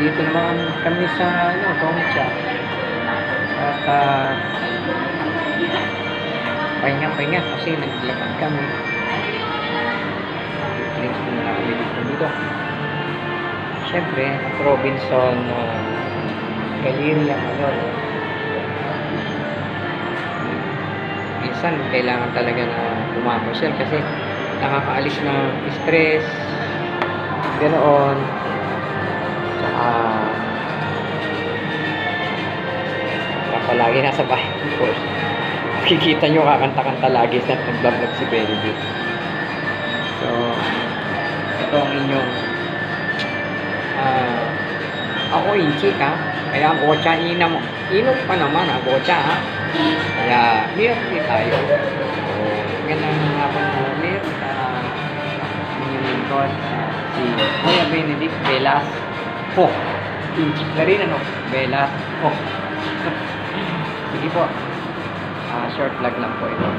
nandito naman kami sa comic shop. At pahinga-pahinga kasi naglakad kami. Drinks muna kami dito. Siyempre, Robinson Galleria, minsan kailangan talaga na pumapasyal kasi nakakaalis ng stress, ganoon. Tsaka palagi nasa bahay, of course. Makikita nyo kakanta-kanta lagi sa nag-vlog si Benedict. So ito ang inyong ako inchik ha, kaya ang gocha inom pa naman ang gocha ha, kaya mirti tayo. So ganang hapon na ulit inyong lingkod si Kuya Benedict Velasco. Inchik na rin Velasco. Sige po, short vlog lang po ito.